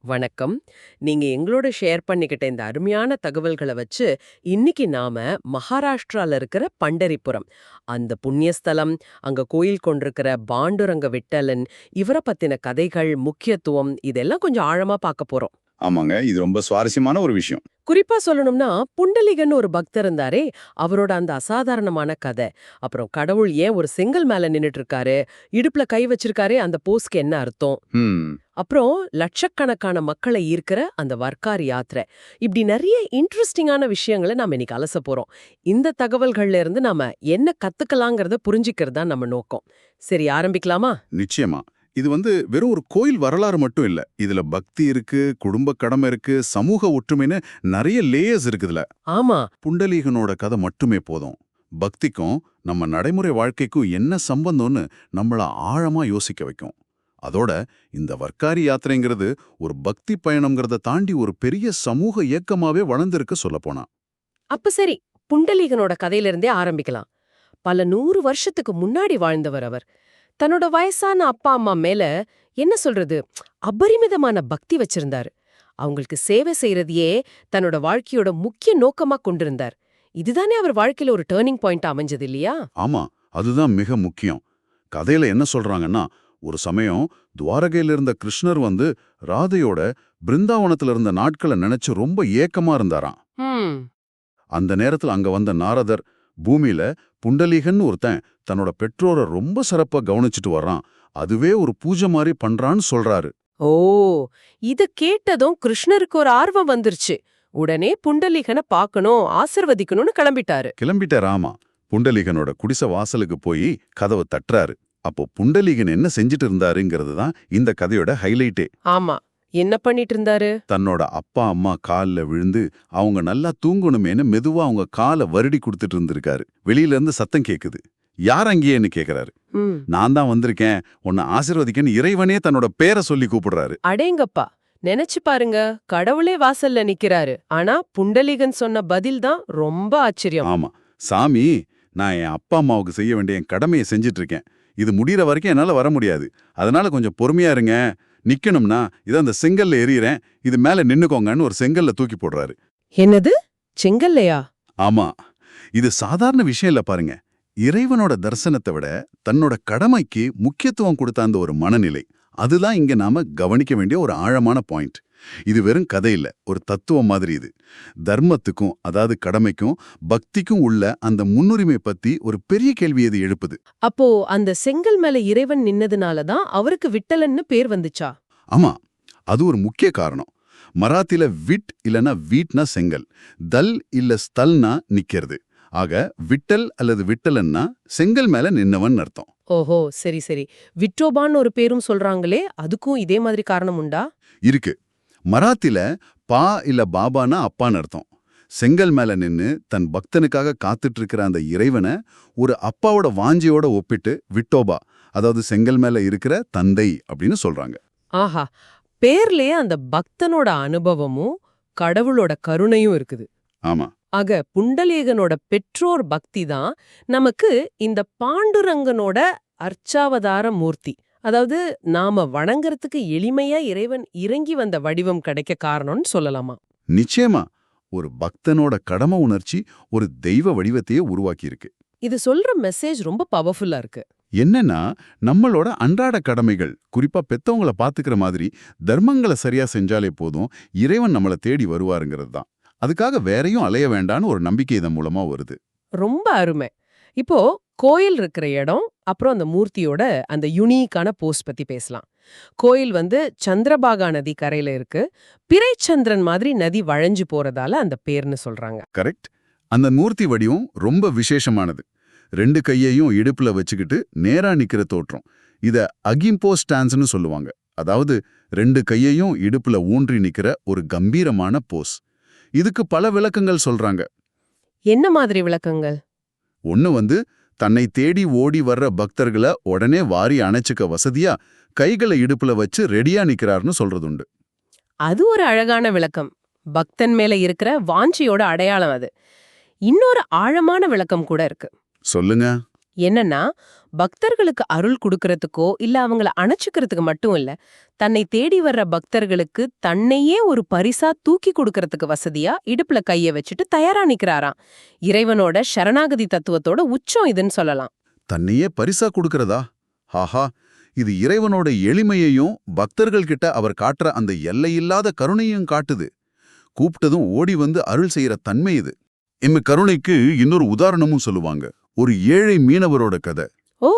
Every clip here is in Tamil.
வணக்கம். நீங்க எங்களோட ஷேர் பண்ணிக்கிட்ட இந்த அருமையான தகவல்களை வச்சு இன்னைக்கு நாம மகாராஷ்டிரால இருக்கிற பண்டரிபுரம் அந்த புண்ணியஸ்தலம், அங்க கோயில் கொண்டிருக்கிற பாண்டுரங்க விட்டலன், இவரை பத்தின கதைகள், முக்கியத்துவம் இதெல்லாம் கொஞ்சம் ஆழமா பார்க்க போறோம். ஆமாங்க. இது ரொம்ப சுவாரஸ்யமான ஒரு விஷயம். குறிப்பா சொல்லணும்னா புண்டலிகன்னு ஒரு பக்தர் இருந்தாரே, அவரோட அந்த அசாதாரணமான கதை, அப்புறம் கடவுள் ஏன் ஒரு செங்கல் மேல நின்னுட்டு இருக்காரு, இடுப்புல கை வச்சிருக்காரே அந்த போஸ்க்கு என்ன அர்த்தம், ம். அப்புறம் லட்சக்கணக்கான மக்களை ஈர்க்கிற அந்த வர்க்கார் யாத்திரை, இப்படி நிறைய இன்ட்ரெஸ்டிங்கான விஷயங்களை நாம இன்னைக்கு அலச போறோம். இந்த தகவல்கள்ல இருந்து நாம என்ன கத்துக்கலாங்கிறத புரிஞ்சுக்கிறது தான் நம்ம நோக்கம். சரி, ஆரம்பிக்கலாமா? நிச்சயமா. இது வெறும் ஒரு கோயில் வரலாறு மட்டும் இல்ல. இதுல பக்தி இருக்கு, குடும்ப கடமை இருக்கு, சமூக ஒற்றுமைன்னு நெறைய லேயர்ஸ் இருக்குதுல. ஆமா. புண்டலீகனோட கதை மட்டுமே போதும். பக்திக்கும் நம்ம நடைமுறை வாழ்க்கைக்கும் என்ன சம்பந்தம்னு நம்மள ஆழமா யோசிக்க வைக்கும். அதோட இந்த வர்க்காரி யாத்திரைங்கிறது ஒரு பக்தி பயணம்ங்கிறத தாண்டி ஒரு பெரிய சமூக இயக்கமாவே வளர்ந்திருக்கு சொல்லப்போனா. அப்ப சரி, புண்டலீகனோட கதையிலிருந்தே ஆரம்பிக்கலாம். பல 100 வருஷத்துக்கு முன்னாடி வாழ்ந்தவர் அவர். தன்னோட வயசான அப்பா அம்மா மேல என்ன சொல்றது, அபரிமிதமான பக்தி வச்சிருந்தாரு. அவங்களுக்கு சேவை செய்யறதையே தன்னோட வாழ்க்கையோட முக்கிய நோக்கமா கொண்டிருந்தார். இதுதானே அவர் வாழ்க்கையில ஒரு டேர்னிங் பாயிண்ட் அமைஞ்சது இல்லையா? ஆமா, அதுதான் மிக முக்கியம். கதையில என்ன சொல்றாங்கன்னா, ஒரு சமயம் துவாரகையில இருந்த கிருஷ்ணர் ராதையோட பிருந்தாவனத்துல இருந்த நாட்களை நினைச்சு ரொம்ப ஏக்கமா இருந்தாராம். ம். அந்த நேரத்துல அங்க வந்த நாரதர், பூமியில புண்டலீகன்னு ஒருத்தன் தன்னோட பெற்றோரை ரொம்ப சிறப்பா கவனிச்சுட்டு வர்றான், அதுவே ஒரு பூஜை மாதிரி பண்றான்னு சொல்றாரு. ஓ, இத கேட்டதும் கிருஷ்ணருக்கு ஒரு ஆர்வம் வந்துருச்சு. உடனே புண்டலீகனை பார்க்கணும், ஆசிர்வதிக்கணும்னு கிளம்பிட்டாரு. கிளம்பிட்டாராமா. புண்டலீகனோட குடிசை வாசலுக்கு போய் கதவை தட்டுறாரு. அப்போ புண்டலீகன் என்ன செஞ்சுட்டு இருந்தாருங்கிறது தான் இந்த கதையோட ஹைலைட்டே. ஆமா, என்ன பண்ணிட்டு இருந்தாரு? தன்னோட அப்பா அம்மா கால்ல விழுந்து அவங்க நல்லா தூங்கணுமேனு மெதுவா அவங்க காலை வருடி கொடுத்துட்டு இருந்திருக்காரு. வெளியில இருந்து சத்தம் கேக்குது. யார் அங்கேயேன்னு கேக்குறாரு. ம். நான் தான் வந்திருக்கேன், உன்னை ஆசீர்வதிக்கன்னு இறைவனே தன்னோட பேரை சொல்லி கூப்பிடுறாரு. அடேங்கப்பா, நினைச்சு பாருங்க, கடவுளே வாசல்ல நிக்கிறாரு. ஆனா புண்டலீகன் சொன்ன பதில் தான் ரொம்ப ஆச்சரியம். ஆமா, சாமி, நான் என் அப்பா அம்மாவுக்கு செய்ய வேண்டிய என் கடமையை செஞ்சுட்டு இருக்கேன். இது முடிகிற வரைக்கும் என்னால வர முடியாது. அதனால கொஞ்சம் பொறுமையா இருங்க. நிக்கணும்னா இதான் அந்த செங்கல்ல எறியறேன், இது மேல நின்னுக்கோங்கன்னு ஒரு செங்கல்ல தூக்கி போடுறாரு. என்னது, செங்கல்லையா? ஆமா, இது சாதாரண விஷயம் இல்ல பாருங்க. இறைவனோட தரிசனத்தை விட தன்னோட கடமைக்கு முக்கியத்துவம் கொடுத்த அந்த ஒரு மனநிலை, அதுதான் இங்க நாம கவனிக்க வேண்டிய ஒரு ஆழமான பாயிண்ட். இது வெறும் கதை இல்ல, ஒரு தத்துவம் மாதிரி. இது தர்மத்துக்கும், அதாவது கடமைக்கும் பக்திக்கும் உள்ள அந்த முன்னுரிமை பத்தி ஒரு பெரிய கேள்வி இது எழுப்புது. அப்போ அந்த செங்கல் மேல இறைவன் நின்னதுனாலதான் அவருக்கு விட்டலன்னு பேர் வந்துச்சா? ஆமா, அது ஒரு முக்கிய காரணம். மராத்தில விட் இல்லனா வீட்னா செங்கல், தல் இல்ல ஸ்தல்னா நிக்கிறது. ஆக விட்டல் அல்லது விட்டலன்னா செங்கல் மேல நின்னவன் அர்த்தம். ஓஹோ, சரி சரி. விட்டோபான்னு ஒரு பேரும் சொல்றாங்களே, அதுக்கும் இதே மாதிரி காரணம் உண்டா? இருக்கு. மராத்தில பா இல்ல பாபானா அப்பான்னு அர்த்தம். செங்கல் மேல நின்னு தன் பக்தனுக்காக காத்துட்டு இருக்கிற அந்த இறைவனை ஒரு அப்பாவோட வாஞ்சியோட ஒப்பிட்டு விட்டோபா, அதாவது செங்கல் மேல இருக்கிற தந்தை அப்படின்னு சொல்றாங்க. ஆஹா, பேர்லயே அந்த பக்தனோட அனுபவமும் கடவுளோட கருணையும் இருக்குது. ஆமா, ஆக புண்டலீகனோட பெற்றோர் பக்தி தான் நமக்கு இந்த பாண்டுரங்கனோட அர்ச்சாவதார மூர்த்தி, அதாவது நாம வணங்கறதுக்கு எளிமையா இறைவன் இறங்கி வந்த வடிவம் கிடைக்க காரணம்னு சொல்லலாமா? நிச்சயமா. ஒரு பக்தனோட கடமை உணர்ச்சி ஒரு தெய்வ வடிவத்தையே உருவாக்கியிருக்கு. இது சொல்ற மெசேஜ் ரொம்ப பவர்ஃபுல்லா இருக்கு. என்னன்னா, நம்மளோட அன்றாட கடமைகள், குறிப்பா பெத்தவங்கள பாத்துக்கிற மாதிரி தர்மங்களை சரியா செஞ்சாலே போதும், இறைவன் நம்மள தேடி வருவாருங்கிறது தான். அதுக்காக வேறையும் அலைய வேண்டான்னு ஒரு நம்பிக்கை இதன் மூலமா வருது. ரொம்ப அருமை. இப்போ கோயில் இருக்கிற இடம், அப்புறம் அந்த மூர்த்தியோட அந்த யுனீக்கான போஸ்ட் பத்தி பேசலாம். கோயில் சந்திரபாகா நதி கரையில இருக்கு. பிறைச்சந்திரன் மாதிரி நதி வளைஞ்சு போறதால அந்த பேர்னு சொல்றாங்க. கரெக்ட். அந்த மூர்த்தி வடிவம் ரொம்ப விசேஷமானது. 2 கையையும் இடுப்புல வச்சுக்கிட்டு நேரா நிக்கிற தோற்றம். இத அகிம்போ ஸ்டான்ஸ்னு சொல்லுவாங்க. அதாவது 2 கையையும் இடுப்புல ஊன்றி நிக்கிற ஒரு கம்பீரமான போஸ். இதுக்கு பல விளக்கங்கள் சொல்றாங்க. என்ன மாதிரி விளக்கங்கள்? ஒன்னு தன்னை தேடி ஓடி வர்ற பக்தர்களை உடனே வாரி அணைச்சுக்க வசதியா கைகளை இடுப்புல வச்சு ரெடியா நிக்கிறார்னு சொல்றதுண்டு. அது ஒரு அழகான விளக்கம். பக்தன் மேல இருக்கிற வாஞ்சியோட அடையாளம் அது. இன்னொரு ஆழமான விளக்கம் கூட இருக்கு. சொல்லுங்க. என்னன்னா, பக்தர்களுக்கு அருள் கொடுக்கறதுக்கோ இல்ல அவங்கள அணைச்சுக்கிறதுக்கு மட்டும் இல்ல, தன்னை தேடி வர்ற பக்தர்களுக்கு தன்னையே ஒரு பரிசா தூக்கி கொடுக்கறதுக்கு வசதியா இடுப்புல கைய வச்சுட்டு தயாரா நிக்கிறாராம். இறைவனோட சரணாகதி தத்துவத்தோட உச்சம் இதுன்னு சொல்லலாம். தன்னையே பரிசா கொடுக்கறதா? ஆஹா, இது இறைவனோட எளிமையையும் பக்தர்கள் கிட்ட அவர் காட்டுற அந்த எல்லையில்லாத கருணையும் காட்டுது. கூப்பிட்டதும் ஓடி வந்து அருள் செய்யற தன்மை இது. கருணைக்கு இன்னொரு உதாரணமும் சொல்லுவாங்க. ஒரு ஏழை மீனவரோட கதை. ஓ,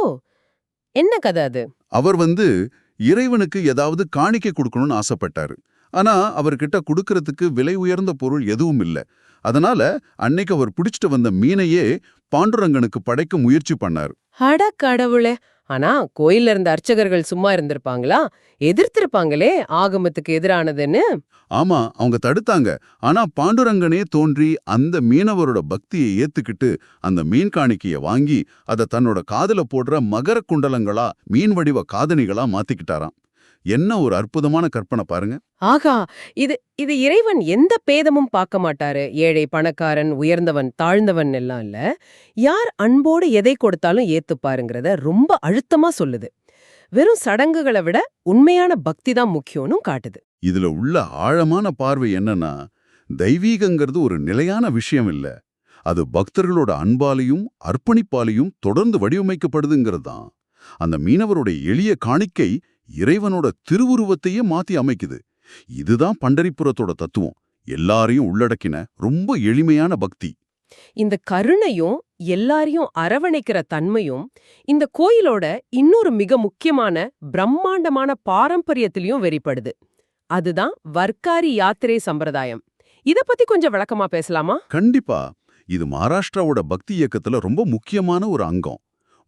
என்ன கதை அது? அவர் இறைவனுக்கு ஏதாவது காணிக்கை கொடுக்கணும்னு ஆசைப்பட்டாரு. ஆனா அவர்கிட்ட கொடுக்கறதுக்கு விலை உயர்ந்த பொருள் எதுவும் இல்ல. அதனால அன்னைக்கு அவர் பிடிச்சிட்டு வந்த மீனையே பாண்டுரங்கனுக்கு படைக்க முயற்சி பண்ணாரு. அட கடவுளே! ஆனா கோயில்ல இருந்த அர்ச்சகர்கள் சும்மா இருந்திருப்பாங்களா? எதிர்த்திருப்பாங்களே, ஆகமத்துக்கு எதிரானதுன்னு. ஆமா, அவங்க தடுத்தாங்க. ஆனா பாண்டுரங்கனே தோன்றி அந்த மீனவரோட பக்தியை ஏத்துக்கிட்டு அந்த மீன் காணிக்கைய வாங்கி அத தன்னோட காதுல போடுற மகர குண்டலங்களா, மீன் வடிவ காதணிகளா மாத்திக்கிட்டாராம். என்ன ஒரு அற்புதமான கற்பனை பாருங்க. ஆகா, இது இறைவன் எந்த பேதமும் பார்க்க மாட்டாரு. ஏழை, பணக்காரன், உயர்ந்தவன், தாழ்ந்தவன் எல்லாம் இல்ல. யார் அன்போடு எதை கொடுத்தாலும் ஏத்துப்பாருங்கிறத ரொம்ப அழுத்தமா சொல்லுது. வெறும் சடங்குகளை விட உண்மையான பக்தி தான் முக்கியம்னு காட்டுது. இதுல உள்ள ஆழமான பார்வை என்னன்னா, தெய்வீகங்கிறது ஒரு நிலையான விஷயம் இல்ல. அது பக்தர்களோட அன்பாலையும் அர்ப்பணிப்பாலையும் தொடர்ந்து வடிவமைக்கப்படுதுங்கிறது தான். அந்த மீனவரோட எளிய காணிக்கை இறைவனோட திருவுருவத்தையே மாத்தி அமைக்குது. இதுதான் பண்டரிபுரத்தோட தத்துவம். எல்லாரையும் உள்ளடக்கின ரொம்ப எளிமையான பக்தி. இந்த கருணையும் எல்லாரையும் அரவணைக்கிற தன்மையும் இந்த கோயிலோட இன்னொரு மிக முக்கியமான பிரம்மாண்டமான பாரம்பரியத்திலையும் வெளிப்படுது. அதுதான் வர்க்காரி யாத்திரை சம்பிரதாயம். இத பத்தி கொஞ்சம் விளக்கமா பேசலாமா? கண்டிப்பா. இது மகாராஷ்டிராவோட பக்தி இயக்கத்துல ரொம்ப முக்கியமான ஒரு அங்கம்.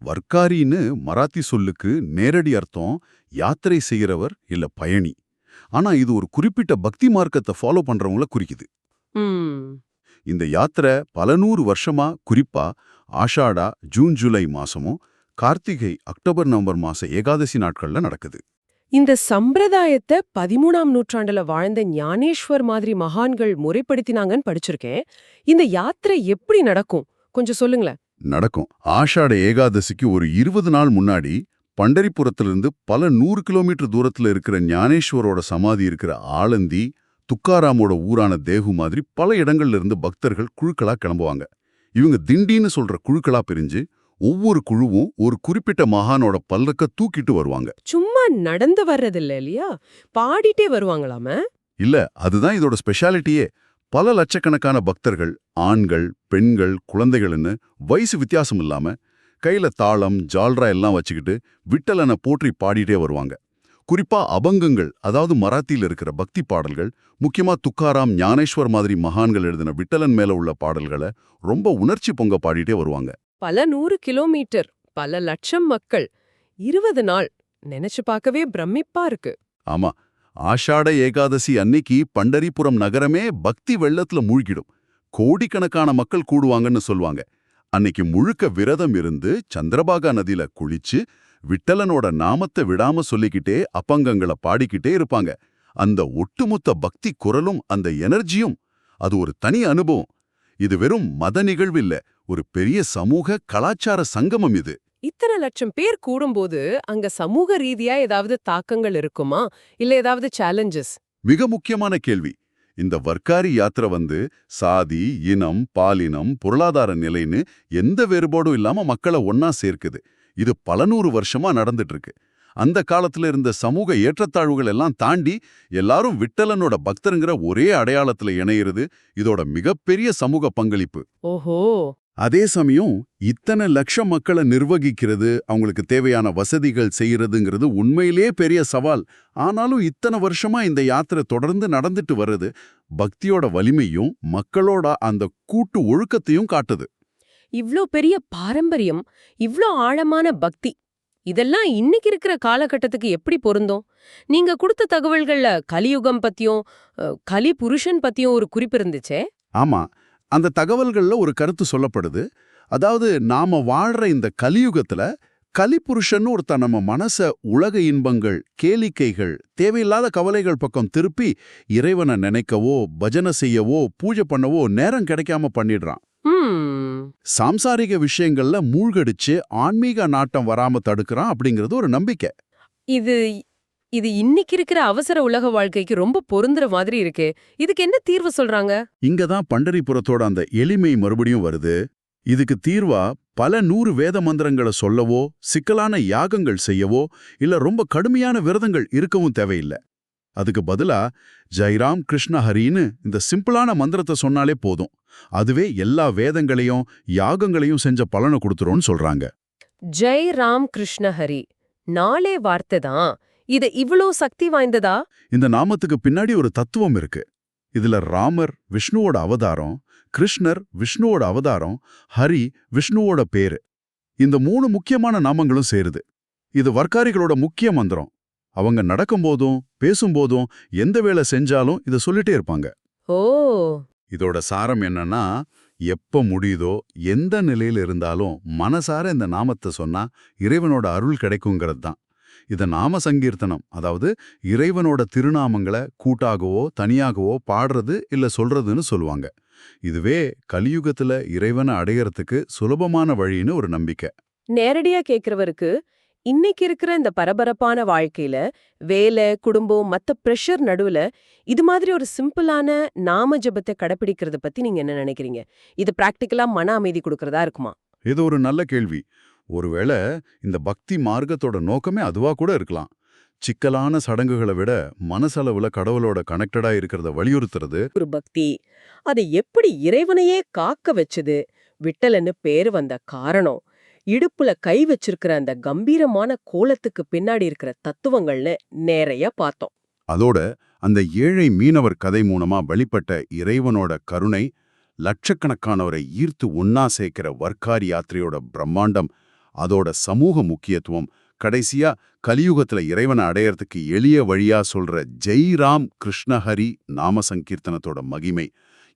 வர்க்காரின்னு மராத்தி சொல்லுக்கு நேரடி அர்த்தம் யாத்திரை செய்கிறவர் இல்ல பயணி. ஆனா இது ஒரு குறிப்பிட்ட பக்தி மார்க்கத்தை ஃபாலோ பண்றவங்கள குறிக்குது. இந்த யாத்திரை பல 100 வருஷமா, குறிப்பா ஆஷாடா ஜூன் ஜூலை மாசமும் கார்த்திகை அக்டோபர் நவம்பர் மாச ஏகாதசி நாட்கள்ல நடக்குது. இந்த சம்பிரதாயத்தை 13ஆம் நூற்றாண்டுல வாழ்ந்த ஞானேஸ்வர் மாதிரி மகான்கள் முறைப்படுத்தினாங்கன்னு படிச்சிருக்கேன். இந்த யாத்திரை எப்படி நடக்கும் கொஞ்சம் சொல்லுங்களேன். நடக்கும். ஆஷாட ஏகாதசிக்கு ஒரு 20 நாள் முன்னாடி பண்டரிபுரத்திலிருந்து பல 100 கிலோமீட்டர் தூரத்துல இருக்கிற ஞானேஸ்வரோட சமாதி இருக்கிற ஆலந்தி, துக்காராமோட ஊரான தேகு மாதிரி பல இடங்கள்ல இருந்து பக்தர்கள் குழுக்களா கிளம்புவாங்க. இவங்க திண்டின்னு சொல்ற குழுக்களா பிரிஞ்சு ஒவ்வொரு குழுவும் ஒரு குறிப்பிட்ட மகானோட பல்லக்க தூக்கிட்டு வருவாங்க. சும்மா நடந்து வர்றதில்ல இல்லையா, பாடிட்டே வருவாங்களாம? இல்ல, அதுதான் இதோட ஸ்பெஷாலிட்டியே. பல லட்சக்கணக்கான பக்தர்கள், ஆண்கள், பெண்கள், குழந்தைகள்னு வயசு வித்தியாசம் இல்லாம கையில தாளம், ஜால்ரா எல்லாம் வச்சுக்கிட்டு விட்டலனை போற்றி பாடிட்டே வருவாங்க. குறிப்பா அபங்கங்கள், அதாவது மராத்தியில இருக்கிற பக்தி பாடல்கள், முக்கியமா துக்காராம், ஞானேஸ்வர் மாதிரி மகான்கள் எழுதின விட்டலன் மேல உள்ள பாடல்களை ரொம்ப உணர்ச்சி பொங்க பாடிட்டே வருவாங்க. பல 100 கிலோமீட்டர், பல லட்சம் மக்கள், 20 நாள், நினைச்சு பார்க்கவே பிரமிப்பா இருக்கு. ஆமா, ஆஷாட ஏகாதசி அன்னைக்கு பண்டரிபுரம் நகரமே பக்தி வெள்ளத்துல மூழ்கிடும். கோடிக்கணக்கான மக்கள் கூடுவாங்கன்னு சொல்வாங்க. அன்னைக்கு முழுக்க விரதம் இருந்து சந்திரபாகா நதியில குளிச்சு விட்டலனோட நாமத்தை விடாம சொல்லிக்கிட்டே அப்பங்கங்களை பாடிக்கிட்டே இருப்பாங்க. அந்த ஒட்டுமொத்த பக்தி குரலும் அந்த எனர்ஜியும் அது ஒரு தனி அனுபவம். இது வெறும் மத நிகழ்வு இல்ல, ஒரு பெரிய சமூக கலாச்சார சங்கமம் இது. இத்தனை லட்சம் பேர் கூடும்போது அங்க சமூக ரீதியா ஏதாவது தாக்கங்கள் இருக்குமா, இல்ல ஏதாவது சேலஞ்சஸ்? மிக முக்கியமான கேள்வி. இந்த வர்க்காரி யாத்திரை சாதி, இனம், பாலினம், பொருளாதார நிலைன்னு எந்த வேறுபாடும் இல்லாம மக்களை ஒன்னா சேர்க்குது. இது பல 100 வருஷமா நடந்துட்டு இருக்கு. அந்த காலத்துல இருந்த சமூக ஏற்றத்தாழ்வுகள் எல்லாம் தாண்டி எல்லாரும் விட்டலனோட பக்தருங்கிற ஒரே அடையாளத்துல இணையிறது இதோட மிகப்பெரிய சமூக பங்களிப்பு. ஓஹோ. அதே சமயம் இத்தனை லட்சம் மக்களை நிர்வகிக்கிறது, அவங்களுக்கு தேவையான வசதிகள் செய்யறதுங்கிறது உண்மையிலே பெரிய சவால். ஆனாலும் இத்தனை வருஷமா இந்த யாத்திரை தொடர்ந்து நடந்துட்டு வர்றது பக்தியோட வலிமையும் மக்களோட அந்த கூட்டு ஒழுக்கத்தையும் காட்டுது. இவ்ளோ பெரிய பாரம்பரியம், இவ்ளோ ஆழமான பக்தி, இதெல்லாம் இன்னைக்கு இருக்கிற காலகட்டத்துக்கு எப்படி பொருந்தும்? நீங்க கொடுத்த தகவல்கள்ல கலியுகம் பத்தியும் கலி புருஷன் பத்தியும் ஒரு குறிப்பு இருந்துச்சே. ஆமா, அந்த தகவல்கள்ல ஒரு கருத்து சொல்லப்படுது. அதாவது நாம வாழ்ற இந்த கலியுகத்துல கலிபுருஷன்னு ஒருத்தன் நம்ம மனச உலக இன்பங்கள், கேளிக்கைகள், தேவையில்லாத கவலைகள் பக்கம் திருப்பி இறைவனை நினைக்கவோ, பஜனை செய்யவோ, பூஜை பண்ணவோ நேரம் கிடைக்காம பண்ணிடுறான். சாம்சாரிக விஷயங்கள்ல மூழ்கடிச்சு ஆன்மீக நாட்டம் வராம தடுக்கிறான் அப்படிங்கிறது ஒரு நம்பிக்கை. இது இது இன்னைக்கு இருக்கிற அவசர உலக வாழ்க்கைக்கு ரொம்ப பொருந்துற மாதிரி இருக்கே. இதுக்கு என்ன தீர்வு சொல்றாங்க? இங்கதான் பண்டரிபுரத்தோட அந்த எளிமை மறுபடியும் வருது. இதுக்கு தீர்வா பல 100 வேத மந்திரங்களை சொல்லவோ, சிக்கலான யாகங்கள் செய்யவோ, இல்ல ரொம்ப கடுமையான விரதங்கள் இருக்கவும் தேவையில்லை. அதுக்கு பதிலா ஜெய்ராம் கிருஷ்ண ஹரின்னு இந்த சிம்பிளான மந்திரத்தை சொன்னாலே போதும். அதுவே எல்லா வேதங்களையும் யாகங்களையும் செஞ்ச பலனை கொடுத்துரும்னு சொல்றாங்க. ஜெய் ராம் கிருஷ்ண ஹரி 4 வார்த்தை தான். இது இவ்ளோ சக்தி வாய்ந்ததா? இந்த நாமத்துக்கு பின்னாடி ஒரு தத்துவம் இருக்கு. இதுல ராமர் விஷ்ணுவோட அவதாரம், கிருஷ்ணர் விஷ்ணுவோட அவதாரம், ஹரி விஷ்ணுவோட பேரு. இந்த 3 முக்கியமான நாமங்களும் சேருது. இது வர்க்காரிகளோட முக்கிய மந்திரம். அவங்க நடக்கும்போதும் பேசும்போதும் எந்த வேலை செஞ்சாலும் இதை சொல்லிட்டே இருப்பாங்க. ஓ, இதோட சாரம் என்னன்னா, எப்ப முடியுதோ எந்த நிலையில இருந்தாலும் மனசார இந்த நாமத்தை சொன்னா இறைவனோட அருள் கிடைக்குங்கிறது தான். இத நாம சங்கீர்த்தனம், அதாவது இறைவனோட திருநாமங்களை கூட்டாகவோ தனியாகவோ பாடுறது இல்ல சொல்றதுன்னு சொல்லுவாங்க. இதுவே கலியுகத்துல இறைவனை அடையறதுக்கு சுலபமான வழின்னு ஒரு நம்பிக்கை. நேரடியா கேக்குறவருக்கு இன்னைக்கு இருக்கிற இந்த பரபரப்பான வாழ்க்கையில வேலை, குடும்பம், மத்த பிரஷர் நடுவுல இது மாதிரி ஒரு சிம்பிளான நாம ஜபத்தை கடைபிடிக்கிறத பத்தி நீங்க என்ன நினைக்கிறீங்க? இது பிராக்டிக்கலா மன அமைதி கொடுக்கறதா இருக்குமா? இது ஒரு நல்ல கேள்வி. ஒருவேளை இந்த பக்தி மார்க்கத்தோட நோக்கமே அதுவா கூட இருக்கலாம். சிக்கலான சடங்குகளை விட மனசளவுல கடவுளோட கனெக்டடா இருக்கிறத வலியுறுத்துறது. ஒரு பக்தி அதை எப்படி இறைவனையே காக்க வச்சது, விட்டலன்னு பேரு வந்த காரணம், இடுப்புல கை வச்சிருக்கிற அந்த கம்பீரமான கோலத்துக்கு பின்னாடி இருக்கிற தத்துவங்கள்னு நிறைய பார்த்தோம். அதோட அந்த ஏழை மீனவர் கதை மூலமா வெளிப்பட்ட இறைவனோட கருணை, லட்சக்கணக்கானவரை ஈர்த்து ஒன்னா சேர்க்கிற வர்க்காரி யாத்திரையோட பிரம்மாண்டம், அதோட சமூக முக்கியத்துவம், கடைசியா கலியுகத்துல இறைவனை அடையறதுக்கு எளிய வழியா சொல்ற ஜெய் ராம் கிருஷ்ணஹரி நாம சங்கீர்த்தனத்தோட மகிமை,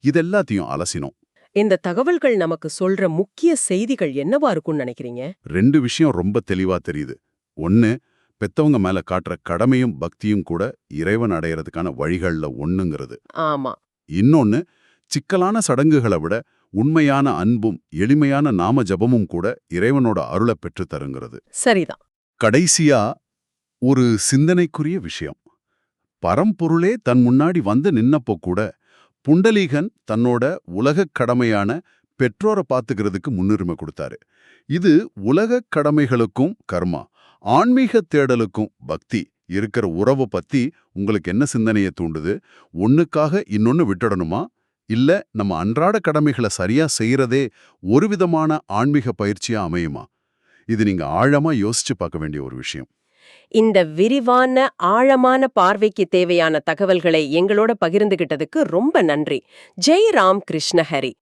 இதெல்லாத்தையும் அலசினோம். இந்த தகவல்கள் நமக்கு சொல்ற முக்கிய செய்திகள் என்னவா இருக்கும்னு நினைக்கிறீங்க? 2 விஷயம் ரொம்ப தெளிவா தெரியுது. 1, பெத்தவங்க மேல காட்டுற கடமையும் பக்தியும் கூட இறைவன் அடையறதுக்கான வழிகள்ல ஒண்ணுங்கிறது. ஆமா. இன்னொன்னு, சிக்கலான சடங்குகளை விட உண்மையான அன்பும் எளிமையான நாம ஜபமும் கூட இறைவனோட அருளை பெற்று தருங்கிறது. சரிதான். கடைசியா ஒரு சிந்தனைக்குரிய விஷயம். பரம்பொருளே தன் முன்னாடி வந்து நின்னப்போ கூட புண்டலீகன் தன்னோட உலகக் கடமையான பெற்றோரை பாத்துக்கிறதுக்கு முன்னுரிமை கொடுத்தாரு. இது உலகக் கடமைகளுக்கும் கர்மா, ஆன்மீக தேடலுக்கும் பக்தி இருக்கிற உறவை பத்தி உங்களுக்கு என்ன சிந்தனையை தூண்டுது? ஒண்ணுக்காக இன்னொன்னு விட்டுடணுமா? இல்ல நம்ம அன்றாட கடமைகளை சரியா செய்யறதே ஒரு விதமான ஆன்மீக பயிற்சியா அமையுமா? இது நீங்க ஆழமா யோசிச்சு பார்க்க வேண்டிய ஒரு விஷயம். இந்த விரிவான ஆழமான பார்வைக்கு தேவையான தகவல்களை எங்களோட பகிர்ந்துகிட்டதுக்கு ரொம்ப நன்றி. ஜெய் ராம் கிருஷ்ண ஹரி.